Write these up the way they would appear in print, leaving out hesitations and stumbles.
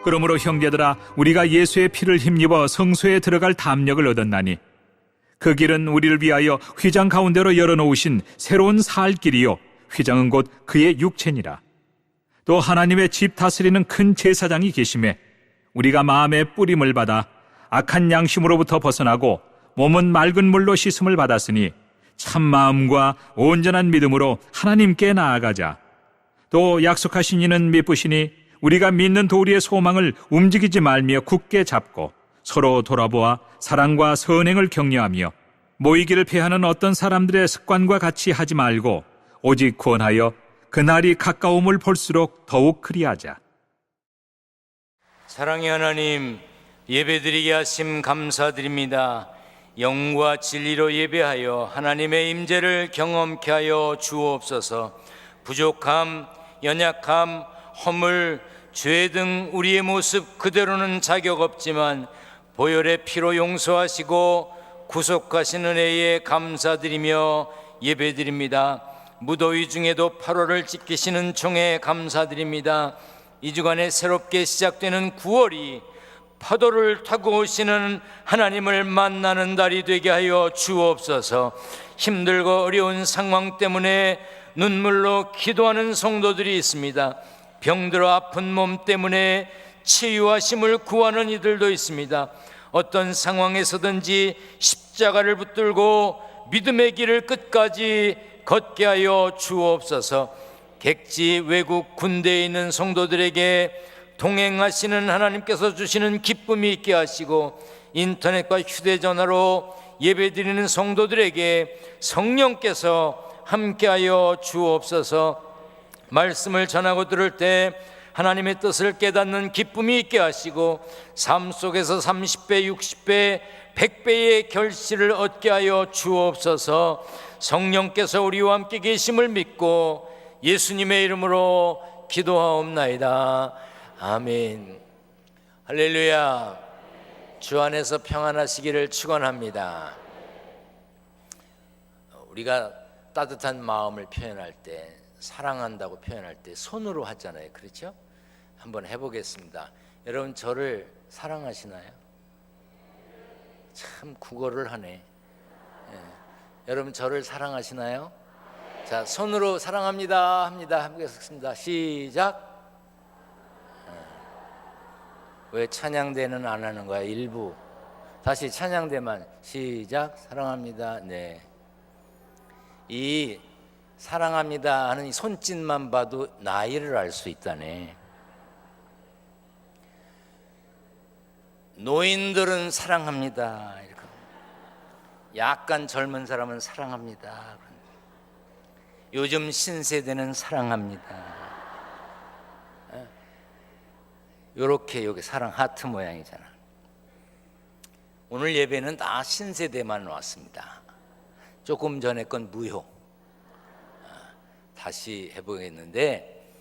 그러므로 형제들아, 우리가 예수의 피를 힘입어 성소에 들어갈 담력을 얻었나니 그 길은 우리를 위하여 휘장 가운데로 열어놓으신 새로운 살 길이요 휘장은 곧 그의 육체니라. 또 하나님의 집 다스리는 큰 제사장이 계심에 우리가 마음의 뿌림을 받아 악한 양심으로부터 벗어나고 몸은 맑은 물로 씻음을 받았으니 참 마음과 온전한 믿음으로 하나님께 나아가자. 또 약속하신 이는 미쁘시니 우리가 믿는 도리의 소망을 움직이지 말며 굳게 잡고 서로 돌아보아 사랑과 선행을 격려하며 모이기를 피하는 어떤 사람들의 습관과 같이 하지 말고 오직 권하여 그날이 가까움을 볼수록 더욱 그리하자. 사랑의 하나님, 예배드리게 하심 감사드립니다. 영과 진리로 예배하여 하나님의 임재를 경험케 하여 주옵소서. 부족함, 연약함, 허물, 죄 등 우리의 모습 그대로는 자격 없지만 보혈의 피로 용서하시고 구속하신 은혜에 감사드리며 예배드립니다. 무더위 중에도 8월을 지키시는 종에 감사드립니다. 이 주간에 새롭게 시작되는 9월이 파도를 타고 오시는 하나님을 만나는 달이 되게 하여 주옵소서. 힘들고 어려운 상황 때문에 눈물로 기도하는 성도들이 있습니다. 병들어 아픈 몸 때문에 치유하심을 구하는 이들도 있습니다. 어떤 상황에서든지 십자가를 붙들고 믿음의 길을 끝까지 걷게 하여 주옵소서. 객지 외국 군대에 있는 성도들에게 동행하시는 하나님께서 주시는 기쁨이 있게 하시고 인터넷과 휴대전화로 예배드리는 성도들에게 성령께서 함께하여 주옵소서. 말씀을 전하고 들을 때 하나님의 뜻을 깨닫는 기쁨이 있게 하시고 삶 속에서 30배, 60배, 100배의 결실을 얻게 하여 주옵소서. 성령께서 우리와 함께 계심을 믿고 예수님의 이름으로 기도하옵나이다. 아멘. 할렐루야. 주 안에서 평안하시기를 축원합니다. 우리가 따뜻한 마음을 표현할 때, 사랑한다고 표현할 때 손으로 하잖아요. 그렇죠? 한번 해보겠습니다. 여러분, 저를 사랑하시나요? 참 국어를 하네. 여러분, 저를 사랑하시나요? 자, 손으로 사랑합니다 합니다. 함께 하겠습니다. 시작. 왜 찬양대는 안 하는 거야? 일부. 다시 찬양대만. 시작. 사랑합니다. 네. 이 사랑합니다 하는 이 손짓만 봐도 나이를 알 수 있다네. 노인들은 사랑합니다. 이렇게. 약간 젊은 사람은 사랑합니다. 요즘 신세대는 사랑합니다. 요렇게 여기 사랑 하트 모양이잖아. 오늘 예배는 다 신세대만 왔습니다. 조금 전에 건 무효. 다시 해보겠는데,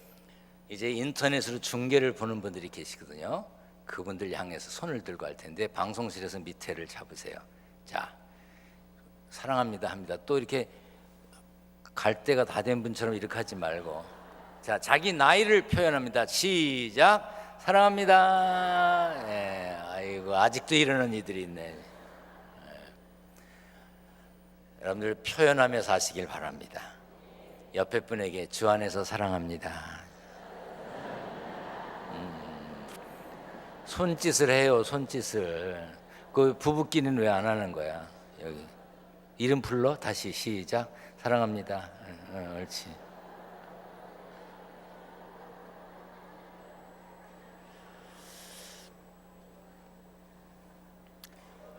이제 인터넷으로 중계를 보는 분들이 계시거든요. 그분들 향해서 손을 들고 할 텐데 방송실에서 밑에를 잡으세요. 자, 사랑합니다 합니다. 또 이렇게 갈 때가 다 된 분처럼 이렇게 하지 말고, 자, 자기 나이를 표현합니다. 시작. 사랑합니다. 예, 아이고, 아직도 이러는 이들이 있네. 예. 여러분들 표현하며 사시길 바랍니다. 옆에 분에게 주 안에서 사랑합니다. 손짓을 해요. 손짓을. 그 부부끼리는 왜 안 하는 거야? 여기 이름 불러. 다시 시작. 사랑합니다. 옳지.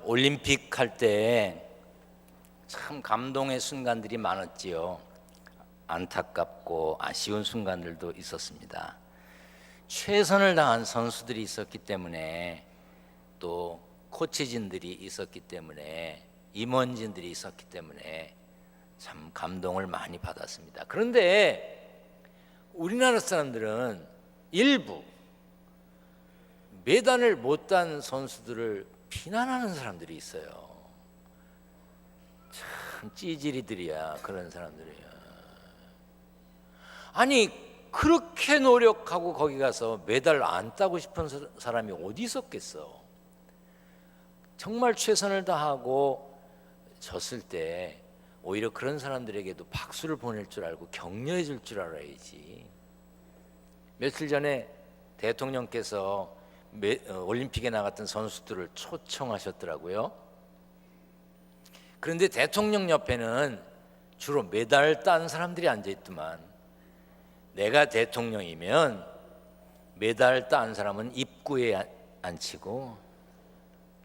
올림픽 할 때 참 감동의 순간들이 많았지요. 안타깝고 아쉬운 순간들도 있었습니다. 최선을 다한 선수들이 있었기 때문에, 또 코치진들이 있었기 때문에, 임원진들이 있었기 때문에 참 감동을 많이 받았습니다. 그런데 우리나라 사람들은 일부 메달을 못 딴 선수들을 비난하는 사람들이 있어요. 참 찌질이들이야, 그런 사람들이야. 아니, 그렇게 노력하고 거기 가서 메달 안 따고 싶은 사람이 어디 있었겠어. 정말 최선을 다하고 졌을 때 오히려 그런 사람들에게도 박수를 보낼 줄 알고 격려해 줄 줄 알아야지. 며칠 전에 대통령께서 올림픽에 나갔던 선수들을 초청하셨더라고요. 그런데 대통령 옆에는 주로 메달 딴 사람들이 앉아있더만, 내가 대통령이면 메달 딴 사람은 입구에 앉히고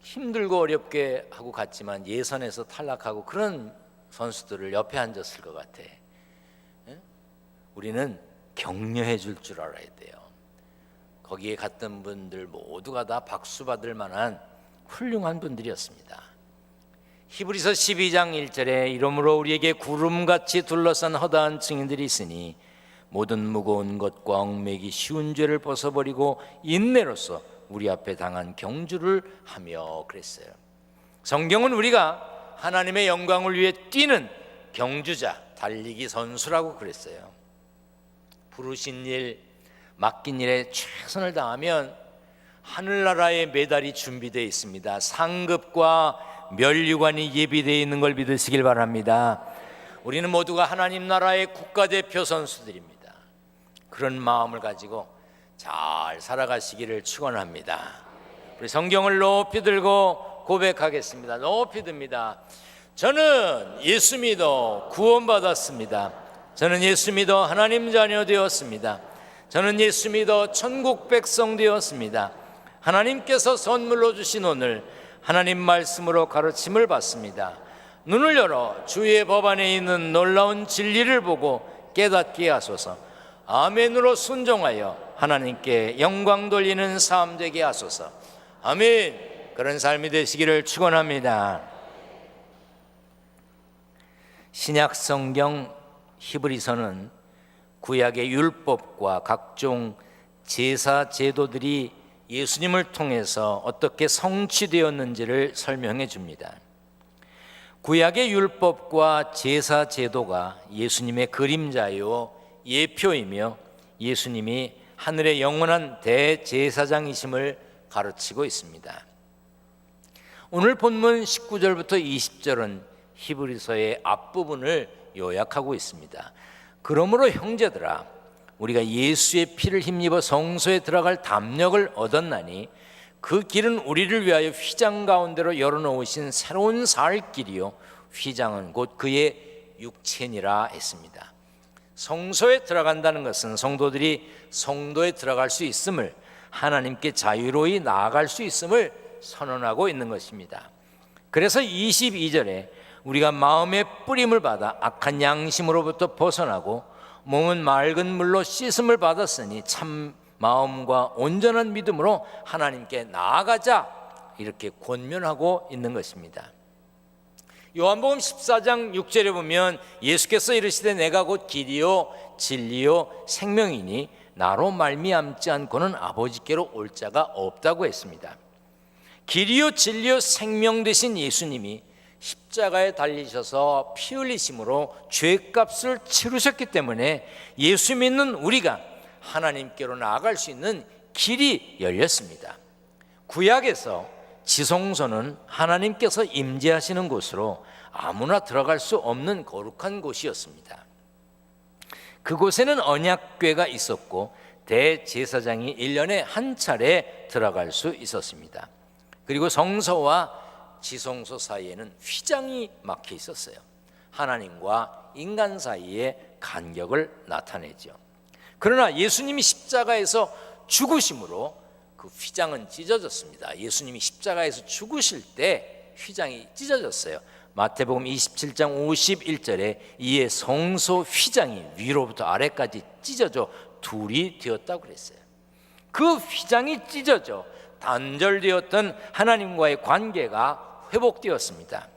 힘들고 어렵게 하고 갔지만 예선에서 탈락하고 그런 선수들을 옆에 앉았을 것 같아. 우리는 격려해 줄 줄 알아야 돼요. 거기에 갔던 분들 모두가 다 박수 받을 만한 훌륭한 분들이었습니다. 히브리서 12장 1절에 이러므로 우리에게 구름같이 둘러싼 허다한 증인들이 있으니 모든 무거운 것과 얽매기 쉬운 죄를 벗어버리고 인내로서 우리 앞에 당한 경주를 하며 그랬어요. 성경은 우리가 하나님의 영광을 위해 뛰는 경주자, 달리기 선수라고 그랬어요. 부르신 일, 맡긴 일에 최선을 다하면 하늘나라의 메달이 준비되어 있습니다. 상급과 면류관이 예비되어 있는 걸 믿으시길 바랍니다. 우리는 모두가 하나님 나라의 국가대표 선수들입니다. 그런 마음을 가지고 잘 살아가시기를 축원합니다. 우리 성경을 높이 들고 고백하겠습니다. 높이 듭니다. 저는 예수 믿어 구원받았습니다. 저는 예수 믿어 하나님 자녀 되었습니다. 저는 예수 믿어 천국 백성 되었습니다. 하나님께서 선물로 주신 오늘 하나님 말씀으로 가르침을 받습니다. 눈을 열어 주의 법 안에 있는 놀라운 진리를 보고 깨닫게 하소서. 아멘으로 순종하여 하나님께 영광 돌리는 삶 되게 하소서. 아멘. 그런 삶이 되시기를 축원합니다. 신약 성경 히브리서는 구약의 율법과 각종 제사 제도들이 예수님을 통해서 어떻게 성취되었는지를 설명해 줍니다. 구약의 율법과 제사 제도가 예수님의 그림자요 예표이며 예수님이 하늘의 영원한 대제사장이심을 가르치고 있습니다. 오늘 본문 19절부터 20절은 히브리서의 앞부분을 요약하고 있습니다. 그러므로 형제들아, 우리가 예수의 피를 힘입어 성소에 들어갈 담력을 얻었나니 그 길은 우리를 위하여 휘장 가운데로 열어놓으신 새로운 살 길이요 휘장은 곧 그의 육체니라 했습니다. 성소에 들어간다는 것은 성도들이 성도에 들어갈 수 있음을, 하나님께 자유로이 나아갈 수 있음을 선언하고 있는 것입니다. 그래서 22절에 우리가 마음의 뿌림을 받아 악한 양심으로부터 벗어나고 몸은 맑은 물로 씻음을 받았으니 참 마음과 온전한 믿음으로 하나님께 나아가자, 이렇게 권면하고 있는 것입니다. 요한복음 14장 6절에 보면 예수께서 이르시되 내가 곧 길이요 진리요 생명이니 나로 말미암지 않고는 아버지께로 올 자가 없다고 했습니다. 길이요 진리요 생명 되신 예수님이 십자가에 달리셔서 피 흘리심으로 죄값을 치르셨기 때문에 예수 믿는 우리가 하나님께로 나아갈 수 있는 길이 열렸습니다. 구약에서 지성소는 하나님께서 임재하시는 곳으로 아무나 들어갈 수 없는 거룩한 곳이었습니다. 그곳에는 언약궤가 있었고 대제사장이 1년에 한 차례 들어갈 수 있었습니다. 그리고 성소와 지성소 사이에는 휘장이 막혀 있었어요. 하나님과 인간 사이의 간격을 나타내죠. 그러나 예수님이 십자가에서 죽으심으로 그 휘장은 찢어졌습니다. 예수님이 십자가에서 죽으실 때 휘장이 찢어졌어요. 마태복음 27장 51절에 이에 성소 휘장이 위로부터 아래까지 찢어져 둘이 되었다고 그랬어요. 그 휘장이 찢어져 단절되었던 하나님과의 관계가 회복되었습니다.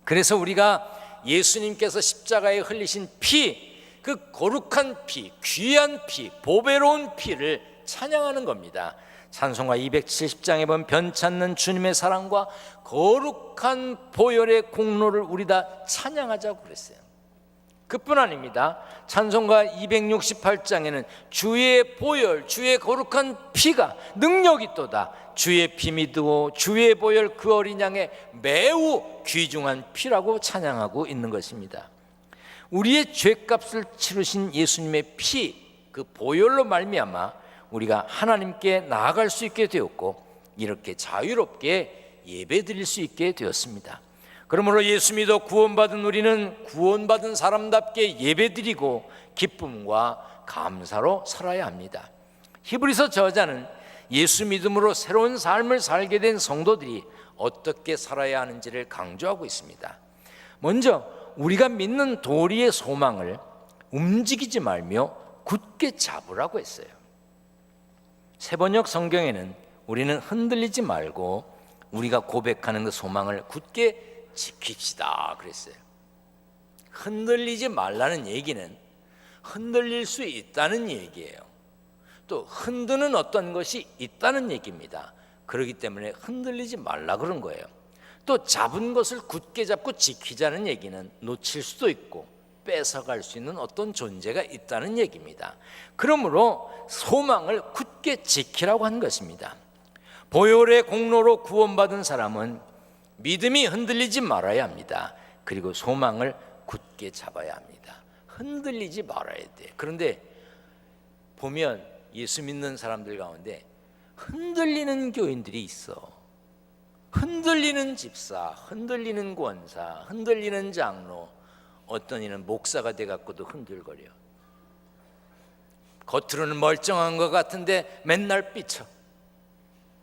그래서 우리가 예수님께서 십자가에 흘리신 피, 그 거룩한 피, 귀한 피, 보배로운 피를 찬양하는 겁니다. 찬송가 270장에 보면 변찮는 주님의 사랑과 거룩한 보혈의 공로를 우리 다 찬양하자고 그랬어요. 그뿐 아닙니다. 찬송가 268장에는 주의 보혈, 주의 거룩한 피가 능력이 있도다. 주의 피 믿고 주의 보혈 그 어린 양의 매우 귀중한 피라고 찬양하고 있는 것입니다. 우리의 죄값을 치르신 예수님의 피, 그 보혈로 말미암아 우리가 하나님께 나아갈 수 있게 되었고 이렇게 자유롭게 예배드릴 수 있게 되었습니다. 그러므로 예수 믿어 구원받은 우리는 구원받은 사람답게 예배드리고 기쁨과 감사로 살아야 합니다. 히브리서 저자는 예수 믿음으로 새로운 삶을 살게 된 성도들이 어떻게 살아야 하는지를 강조하고 있습니다. 먼저 우리가 믿는 도리의 소망을 움직이지 말며 굳게 잡으라고 했어요. 세번역 성경에는 우리는 흔들리지 말고 우리가 고백하는 그 소망을 굳게 지킵시다 그랬어요. 흔들리지 말라는 얘기는 흔들릴 수 있다는 얘기예요. 또 흔드는 어떤 것이 있다는 얘기입니다. 그렇기 때문에 흔들리지 말라 그런 거예요. 또 잡은 것을 굳게 잡고 지키자는 얘기는 놓칠 수도 있고 뺏어갈 수 있는 어떤 존재가 있다는 얘기입니다. 그러므로 소망을 굳게 지키라고 한 것입니다. 보혈의 공로로 구원받은 사람은 믿음이 흔들리지 말아야 합니다. 그리고 소망을 굳게 잡아야 합니다. 흔들리지 말아야 돼. 그런데 보면 예수 믿는 사람들 가운데 흔들리는 교인들이 있어. 흔들리는 집사, 흔들리는 권사, 흔들리는 장로, 어떤 이는 목사가 돼갖고도 흔들거려. 겉으로는 멀쩡한 것 같은데 맨날 삐쳐.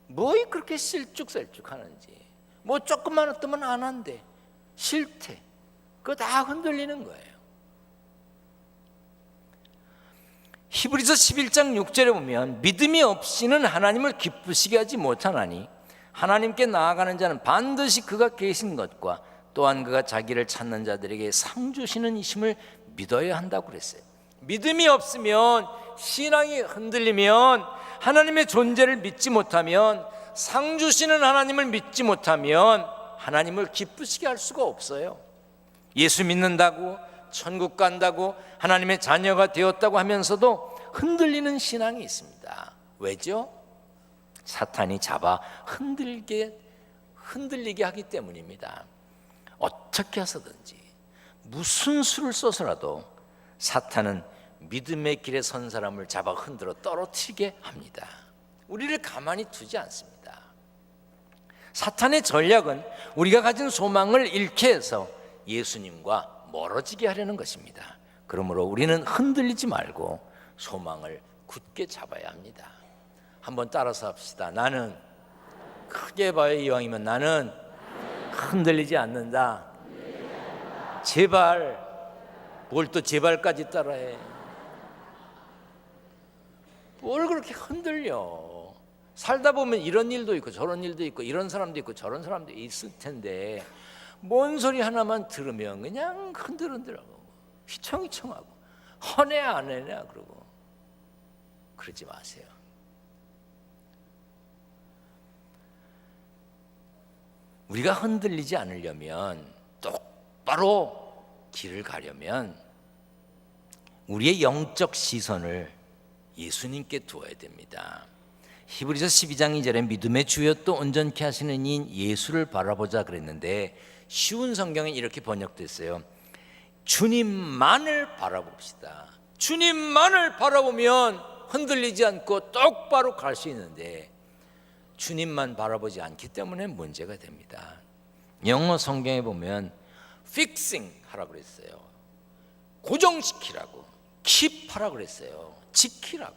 뭐 그렇게 실쭉셀쭉하는지. 뭐 조금만 어떠면 안 한대. 싫대. 그거 다 흔들리는 거예요. 히브리서 11장 6절에 보면 믿음이 없이는 하나님을 기쁘시게 하지 못하나니 하나님께 나아가는 자는 반드시 그가 계신 것과 또한 그가 자기를 찾는 자들에게 상 주시는 이심을 믿어야 한다고 그랬어요. 믿음이 없으면, 신앙이 흔들리면, 하나님의 존재를 믿지 못하면, 상 주시는 하나님을 믿지 못하면 하나님을 기쁘시게 할 수가 없어요. 예수 믿는다고, 천국 간다고, 하나님의 자녀가 되었다고 하면서도 흔들리는 신앙이 있습니다. 왜죠? 사탄이 잡아 흔들리게 하기 때문입니다. 어떻게 해서든지 무슨 수를 써서라도 사탄은 믿음의 길에 선 사람을 잡아 흔들어 떨어뜨리게 합니다. 우리를 가만히 두지 않습니다. 사탄의 전략은 우리가 가진 소망을 잃게 해서 예수님과 멀어지게 하려는 것입니다. 그러므로 우리는 흔들리지 말고 소망을 굳게 잡아야 합니다. 한번 따라서 합시다. 나는 크게 봐요. 이왕이면 나는 흔들리지 않는다. 제발. 뭘 또 제발까지 따라해. 뭘 그렇게 흔들려. 살다 보면 이런 일도 있고 저런 일도 있고 이런 사람도 있고 저런 사람도 있을 텐데 뭔 소리 하나만 들으면 그냥 흔들흔들하고 휘청휘청하고 허네 안 해냐 그러고. 그러지 마세요. 우리가 흔들리지 않으려면, 똑바로 길을 가려면 우리의 영적 시선을 예수님께 두어야 됩니다. 히브리서 12장 2절에 믿음의 주여 또 온전케 하시는 이인 예수를 바라보자 그랬는데 쉬운 성경에 이렇게 번역됐어요. 주님만을 바라봅시다. 주님만을 바라보면 흔들리지 않고 똑바로 갈 수 있는데 주님만 바라보지 않기 때문에 문제가 됩니다. 영어 성경에 보면 fixing 하라고 그랬어요. 고정시키라고, keep 하라고 그랬어요. 지키라고.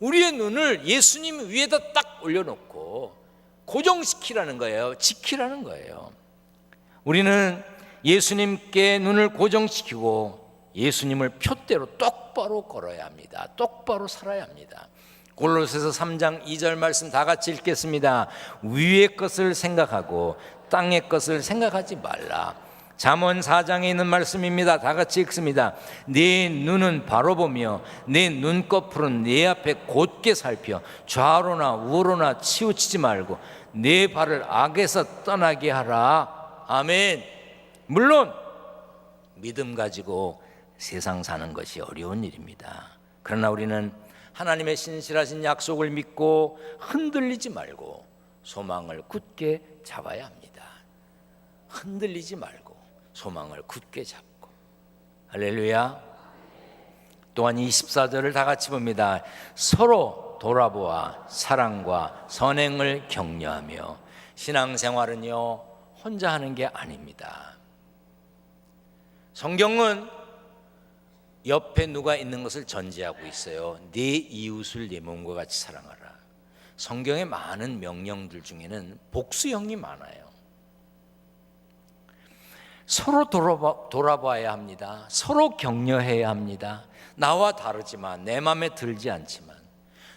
우리의 눈을 예수님 위에다 딱 올려놓고 고정시키라는 거예요. 지키라는 거예요. 우리는 예수님께 눈을 고정시키고 예수님을 표대로 똑바로 걸어야 합니다. 똑바로 살아야 합니다. 골로새서 3장 2절 말씀 다 같이 읽겠습니다. 위의 것을 생각하고 땅의 것을 생각하지 말라. 잠언 4장에 있는 말씀입니다. 다 같이 읽습니다. 네 눈은 바로 보며 네 눈꺼풀은 네 앞에 곧게 살펴 좌로나 우로나 치우치지 말고 네 발을 악에서 떠나게 하라. 아멘. 물론 믿음 가지고 세상 사는 것이 어려운 일입니다. 그러나 우리는 하나님의 신실하신 약속을 믿고 흔들리지 말고 소망을 굳게 잡아야 합니다. 흔들리지 말고 소망을 굳게 잡고. 할렐루야. 또한 24절을 다 같이 봅니다. 서로 돌아보아 사랑과 선행을 격려하며. 신앙생활은요 혼자 하는 게 아닙니다. 성경은 옆에 누가 있는 것을 전제하고 있어요. 네 이웃을 네 몸과 같이 사랑하라. 성경의 많은 명령들 중에는 복수형이 많아요. 서로 돌아봐야 합니다. 서로 격려해야 합니다. 나와 다르지만, 내 마음에 들지 않지만,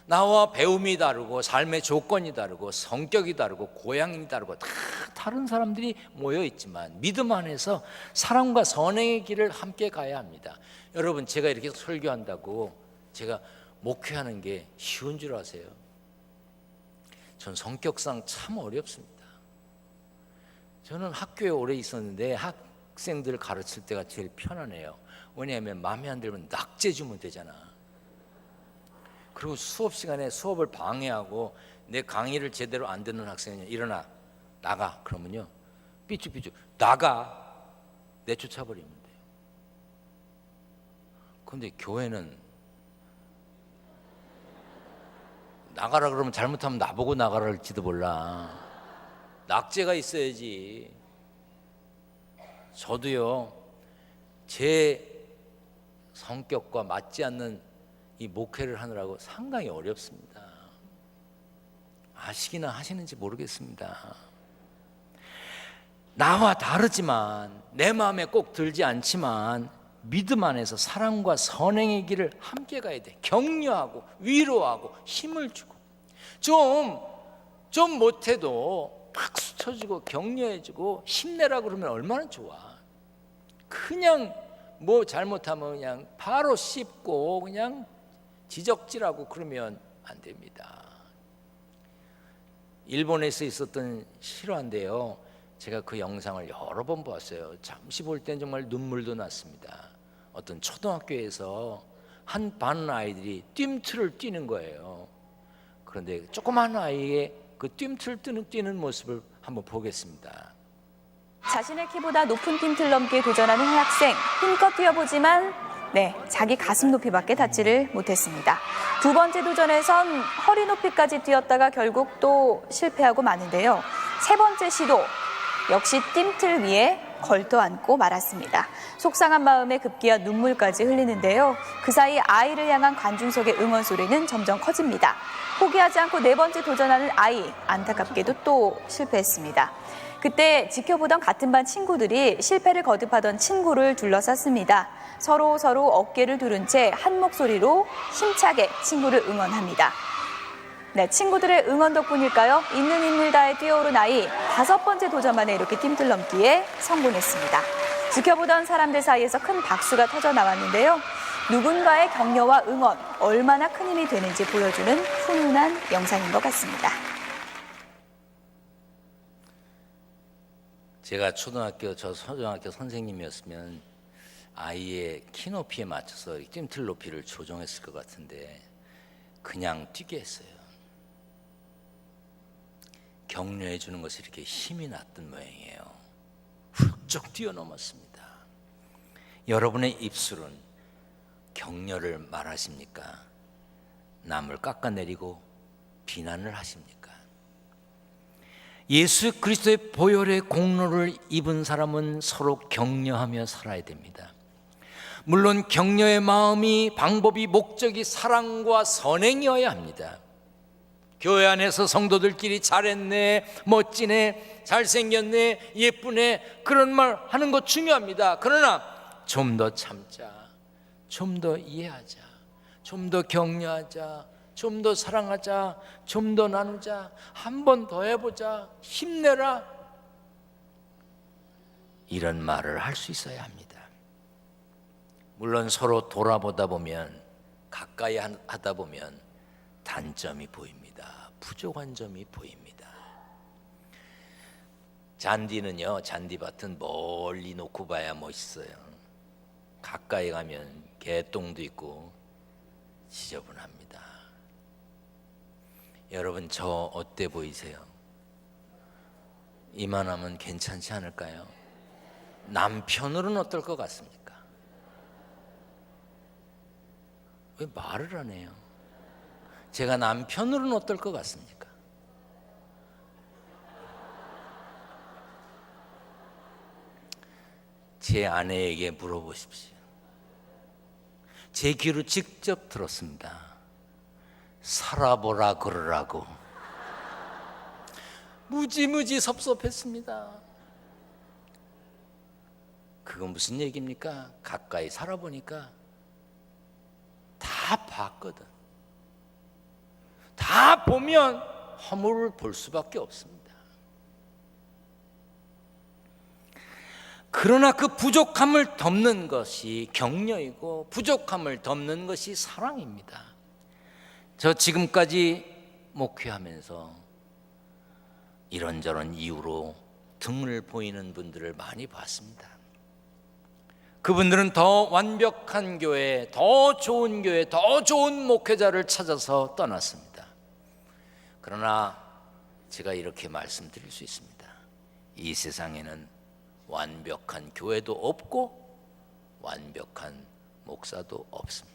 나와 배움이 다르고 삶의 조건이 다르고 성격이 다르고 고향이 다르고 다 다른 사람들이 모여 있지만 믿음 안에서 사랑과 선행의 길을 함께 가야 합니다. 여러분, 제가 이렇게 설교한다고 제가 목회하는 게 쉬운 줄 아세요? 전 성격상 참 어렵습니다. 저는 학교에 오래 있었는데 학생들을 가르칠 때가 제일 편하네요. 왜냐하면 마음에 안 들면 낙제 주면 되잖아. 그리고 수업 시간에 수업을 방해하고 내 강의를 제대로 안 듣는 학생은 일어나 나가 그러면요 삐죽삐죽 나가 내쫓아버리면 돼요. 그런데 교회는 나가라 그러면 잘못하면 나보고 나가라 할지도 몰라. 낙제가 있어야지. 저도요 제 성격과 맞지 않는 이 목회를 하느라고 상당히 어렵습니다. 아시기나 하시는지 모르겠습니다. 나와 다르지만 내 마음에 꼭 들지 않지만 믿음 안에서 사랑과 선행의 길을 함께 가야 돼. 격려하고 위로하고 힘을 주고 좀 못해도 박수 쳐주고 격려해주고 힘내라 그러면 얼마나 좋아. 그냥 뭐 잘못하면 그냥 바로 씹고 그냥 지적질하고 그러면 안 됩니다. 일본에서 있었던 실화인데요, 제가 그 영상을 여러 번 봤어요. 잠시 볼 땐 정말 눈물도 났습니다. 어떤 초등학교에서 한 반 아이들이 뜀틀을 뛰는 거예요. 그런데 조그만 아이의 그 뜀틀 뛰는 모습을 한번 보겠습니다. 자신의 키보다 높은 뜀틀 넘기에 도전하는 한 학생, 힘껏 뛰어보지만 자기 가슴 높이밖에 닿지를 못했습니다. 두 번째 도전에선 허리 높이까지 뛰었다가 결국 또 실패하고 마는데요. 세 번째 시도 역시 뜀틀 위에 걸터앉고 말았습니다. 속상한 마음에 급기야 눈물까지 흘리는데요. 그 사이 아이를 향한 관중석의 응원 소리는 점점 커집니다. 포기하지 않고 네 번째 도전하는 아이, 안타깝게도 또 실패했습니다. 그때 지켜보던 같은 반 친구들이 실패를 거듭하던 친구를 둘러쌌습니다. 서로 어깨를 두른 채 한 목소리로 힘차게 친구를 응원합니다. 친구들의 응원 덕분일까요? 있는 힘을 다해 뛰어오른 아이, 다섯 번째 도전 만에 이렇게 뜀틀 넘기에 성공했습니다. 지켜보던 사람들 사이에서 큰 박수가 터져 나왔는데요. 누군가의 격려와 응원, 얼마나 큰 힘이 되는지 보여주는 훈훈한 영상인 것 같습니다. 제가 초등학교 선생님이었으면 아이의 키 높이에 맞춰서 뜀틀 높이를 조정했을 것 같은데 그냥 뛰게 했어요. 격려해 주는 것이 이렇게 힘이 났던 모양이에요. 훌쩍 뛰어넘었습니다. 여러분의 입술은 격려를 말하십니까? 남을 깎아내리고 비난을 하십니까? 예수 그리스도의 보혈의 공로를 입은 사람은 서로 격려하며 살아야 됩니다. 물론 격려의 마음이, 방법이, 목적이 사랑과 선행이어야 합니다. 교회 안에서 성도들끼리 잘했네, 멋지네, 잘생겼네, 예쁘네 그런 말 하는 거 중요합니다. 그러나 좀 더 참자, 좀 더 이해하자, 좀 더 격려하자, 좀 더 사랑하자, 좀 더 나누자, 한 번 더 해보자, 힘내라, 이런 말을 할 수 있어야 합니다. 물론 서로 돌아보다 보면, 가까이 하다 보면 단점이 보입니다. 부족한 점이 보입니다. 잔디는요, 잔디밭은 멀리 놓고 봐야 멋있어요. 가까이 가면 개똥도 있고 지저분합니다. 여러분, 저 어때 보이세요? 이만하면 괜찮지 않을까요? 남편으로는 어떨 것 같습니까? 왜 말을 안 해요? 제가 남편으로는 어떨 것 같습니까? 제 아내에게 물어보십시오. 제 귀로 직접 들었습니다. 살아보라 그러라고. 무지무지 섭섭했습니다. 그건 무슨 얘기입니까? 가까이 살아보니까 다 봤거든. 다 보면 허물을 볼 수밖에 없습니다. 그러나 그 부족함을 덮는 것이 격려이고 부족함을 덮는 것이 사랑입니다. 저 지금까지 목회하면서 이런저런 이유로 등을 보이는 분들을 많이 봤습니다. 그분들은 더 완벽한 교회, 더 좋은 교회, 더 좋은 목회자를 찾아서 떠났습니다. 그러나 제가 이렇게 말씀드릴 수 있습니다. 이 세상에는 완벽한 교회도 없고 완벽한 목사도 없습니다.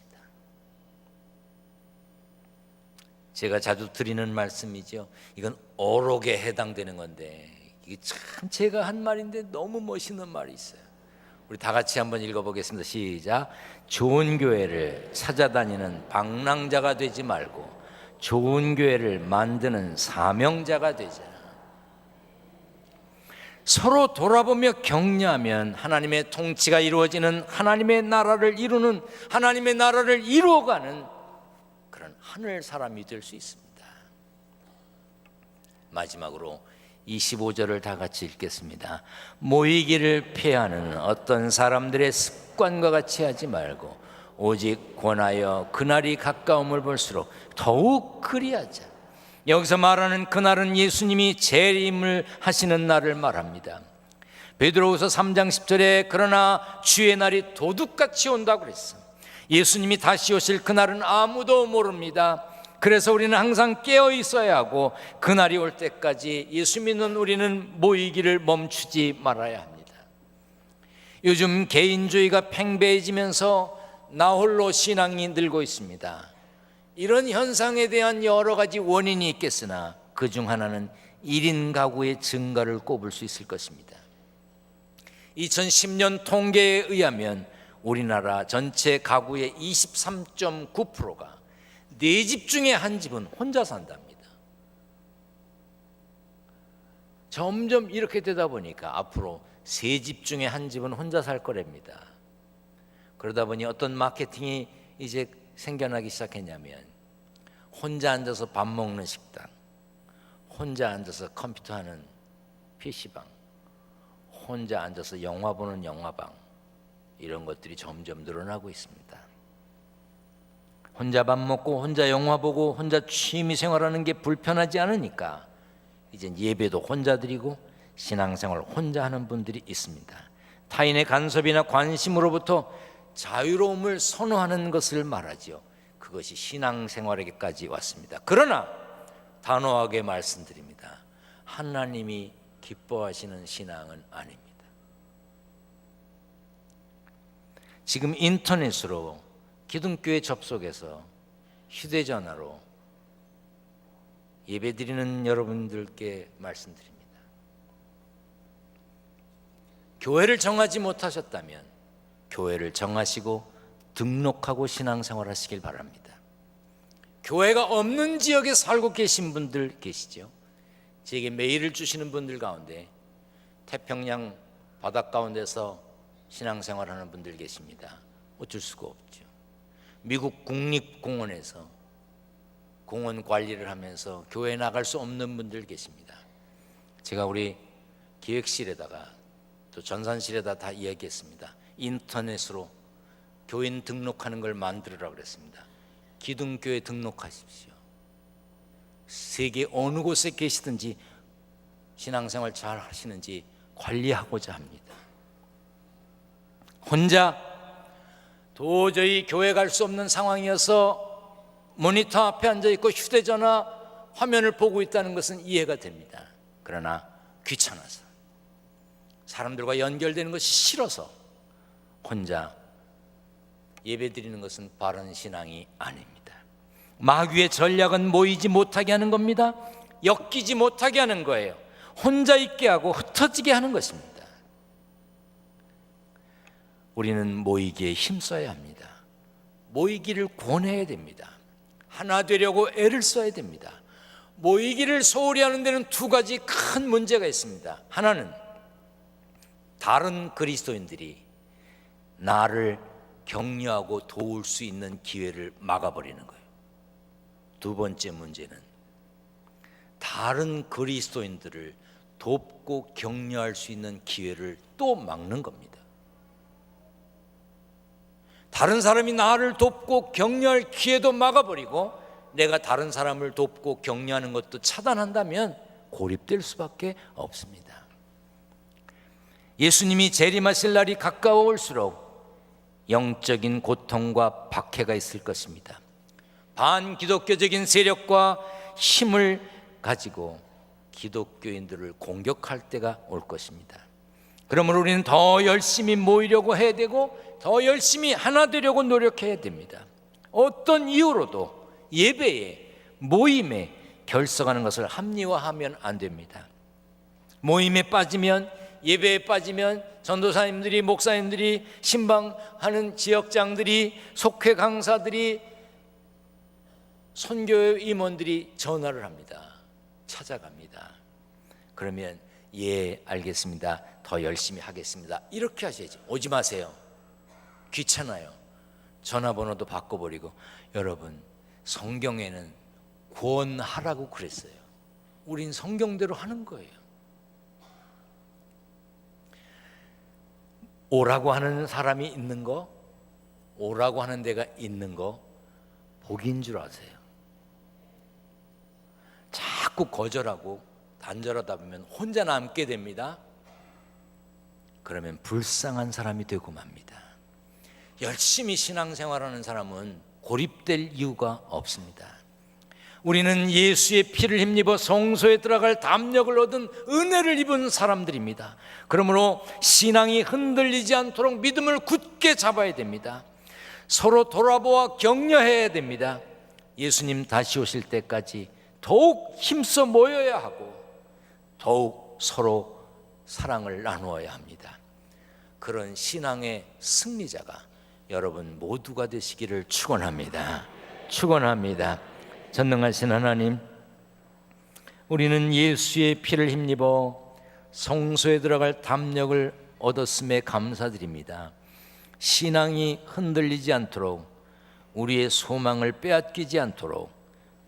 제가 자주 드리는 말씀이죠. 이건 어록에 해당되는 건데 이게 참 제가 한 말인데 너무 멋있는 말이 있어요. 우리 다 같이 한번 읽어보겠습니다. 시작. 좋은 교회를 찾아다니는 방랑자가 되지 말고 좋은 교회를 만드는 사명자가 되자. 서로 돌아보며 격려하면 하나님의 통치가 이루어지는, 하나님의 나라를 이루는, 하나님의 나라를 이루어가는 그런 하늘 사람이 될 수 있습니다. 마지막으로 25절을 다 같이 읽겠습니다. 모이기를 피하는 어떤 사람들의 습관과 같이 하지 말고 오직 권하여 그날이 가까움을 볼수록 더욱 그리하자. 여기서 말하는 그날은 예수님이 재림을 하시는 날을 말합니다. 베드로후서 3장 10절에 그러나 주의 날이 도둑같이 온다고 그랬어. 예수님이 다시 오실 그날은 아무도 모릅니다. 그래서 우리는 항상 깨어 있어야 하고 그날이 올 때까지 예수 믿는 우리는 모이기를 멈추지 말아야 합니다. 요즘 개인주의가 팽배해지면서 나홀로 신앙이 늘고 있습니다. 이런 현상에 대한 여러 가지 원인이 있겠으나 그중 하나는 1인 가구의 증가를 꼽을 수 있을 것입니다. 2010년 통계에 의하면 우리나라 전체 가구의 23.9%가 4집 중에 한 집은 혼자 산답니다. 점점 이렇게 되다 보니까 앞으로 3집 중에 한 집은 혼자 살 거랍니다. 그러다 보니 어떤 마케팅이 이제 생겨나기 시작했냐면 혼자 앉아서 밥 먹는 식당, 혼자 앉아서 컴퓨터 하는 PC방, 혼자 앉아서 영화 보는 영화방, 이런 것들이 점점 늘어나고 있습니다. 혼자 밥 먹고 혼자 영화 보고 혼자 취미 생활하는 게 불편하지 않으니까 이젠 예배도 혼자 드리고 신앙생활 혼자 하는 분들이 있습니다. 타인의 간섭이나 관심으로부터 자유로움을 선호하는 것을 말하지요. 그것이 신앙생활에게까지 왔습니다. 그러나 단호하게 말씀드립니다. 하나님이 기뻐하시는 신앙은 아닙니다. 지금 인터넷으로 기둥교회 접속해서 휴대전화로 예배드리는 여러분들께 말씀드립니다. 교회를 정하지 못하셨다면 교회를 정하시고 등록하고 신앙생활 하시길 바랍니다. 교회가 없는 지역에 살고 계신 분들 계시죠? 제게 메일을 주시는 분들 가운데 태평양 바닷가운데서 신앙생활하는 분들 계십니다. 어쩔 수가 없죠. 미국 국립공원에서 공원 관리를 하면서 교회 나갈 수 없는 분들 계십니다. 제가 우리 기획실에다가 또 전산실에다 다 이야기했습니다. 인터넷으로 교인 등록하는 걸 만들으라고 그랬습니다. 기둥교회 등록하십시오. 세계 어느 곳에 계시든지 신앙생활 잘 하시는지 관리하고자 합니다. 혼자 도저히 교회 갈 수 없는 상황이어서 모니터 앞에 앉아있고 휴대전화 화면을 보고 있다는 것은 이해가 됩니다. 그러나 귀찮아서, 사람들과 연결되는 것이 싫어서 혼자 예배드리는 것은 바른 신앙이 아닙니다. 마귀의 전략은 모이지 못하게 하는 겁니다. 엮이지 못하게 하는 거예요. 혼자 있게 하고 흩어지게 하는 것입니다. 우리는 모이기에 힘써야 합니다. 모이기를 권해야 됩니다. 하나 되려고 애를 써야 됩니다. 모이기를 소홀히 하는 데는 두 가지 큰 문제가 있습니다. 하나는 다른 그리스도인들이 나를 격려하고 도울 수 있는 기회를 막아버리는 거예요. 두 번째 문제는 다른 그리스도인들을 돕고 격려할 수 있는 기회를 또 막는 겁니다. 다른 사람이 나를 돕고 격려할 기회도 막아버리고 내가 다른 사람을 돕고 격려하는 것도 차단한다면 고립될 수밖에 없습니다. 예수님이 재림하실 날이 가까워올수록 영적인 고통과 박해가 있을 것입니다. 반기독교적인 세력과 힘을 가지고 기독교인들을 공격할 때가 올 것입니다. 그러므로 우리는 더 열심히 모이려고 해야 되고 더 열심히 하나 되려고 노력해야 됩니다. 어떤 이유로도 예배에, 모임에 결석하는 것을 합리화하면 안 됩니다. 모임에 빠지면, 예배에 빠지면 전도사님들이, 목사님들이, 신방하는 지역장들이, 속회 강사들이, 선교 임원들이 전화를 합니다. 찾아갑니다. 그러면 예, 알겠습니다. 더 열심히 하겠습니다. 이렇게 하셔야지. 오지 마세요. 귀찮아요. 전화번호도 바꿔버리고. 여러분, 성경에는 권하라고 그랬어요. 우린 성경대로 하는 거예요. 오라고 하는 사람이 있는 거, 오라고 하는 데가 있는 거 복인 줄 아세요. 자꾸 거절하고 단절하다 보면 혼자 남게 됩니다. 그러면 불쌍한 사람이 되고 맙니다. 열심히 신앙생활하는 사람은 고립될 이유가 없습니다. 우리는 예수의 피를 힘입어 성소에 들어갈 담력을 얻은 은혜를 입은 사람들입니다. 그러므로 신앙이 흔들리지 않도록 믿음을 굳게 잡아야 됩니다. 서로 돌아보아 격려해야 됩니다. 예수님 다시 오실 때까지 더욱 힘써 모여야 하고 더욱 서로 사랑을 나누어야 합니다. 그런 신앙의 승리자가 여러분 모두가 되시기를 축원합니다. 축원합니다. 전능하신 하나님, 우리는 예수의 피를 힘입어 성소에 들어갈 담력을 얻었음에 감사드립니다. 신앙이 흔들리지 않도록, 우리의 소망을 빼앗기지 않도록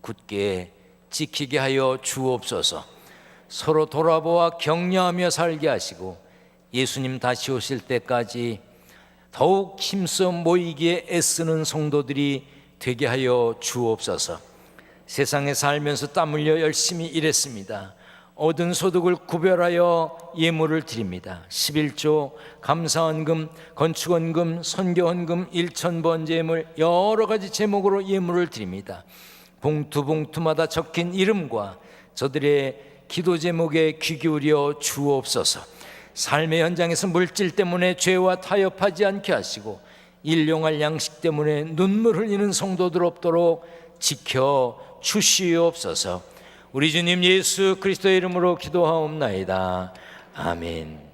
굳게 지키게 하여 주옵소서. 서로 돌아보아 격려하며 살게 하시고 예수님 다시 오실 때까지 더욱 힘써 모이기에 애쓰는 성도들이 되게 하여 주옵소서. 세상에 살면서 땀 흘려 열심히 일했습니다. 얻은 소득을 구별하여 예물을 드립니다. 11조, 감사헌금, 건축헌금, 선교헌금, 일천번제물 여러 가지 제목으로 예물을 드립니다. 봉투마다 적힌 이름과 저들의 기도 제목에 귀 기울여 주옵소서. 삶의 현장에서 물질 때문에 죄와 타협하지 않게 하시고 일용할 양식 때문에 눈물 흘리는 성도들 없도록 지켜 주시옵소서. 우리 주님 예수 그리스도의 이름으로 기도하옵나이다. 아멘.